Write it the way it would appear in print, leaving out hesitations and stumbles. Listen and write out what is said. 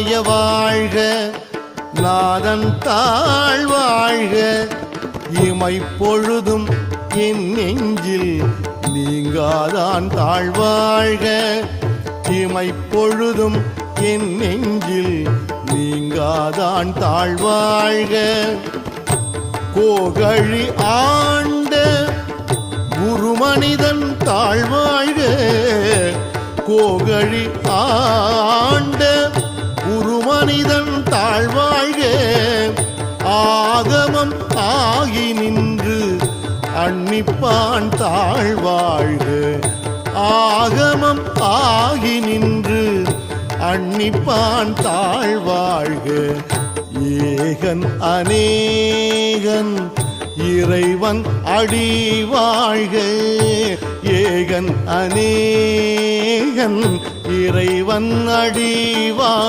நாய வாழ்க நாதன் தாழ் வாழ்க இமை பொழுதும் என் நெஞ்சில் நீங்காதான் தாழ்வாழ்க இமை பொழுதும் என் நெஞ்சில் நீங்காதான் தாழ்வாழ்க கோகழி ஆண்ட குருமனிதன் தாழ்வாழ்க கோகழி ஆண்ட குருமனிதன் தாழ்வாழ்க ஆகமம் ஆகி நின்று அன்னிப்பான் தாழ்வாழ்க ஆகமம் ஆகி நின்று அன்னிப்பான் தாழ்வாழ்க ஏகன் அநேகன் இறைவன் அடி வாழ்க ஏகன் அநேகன் இறைவன் அடி வாழ்க.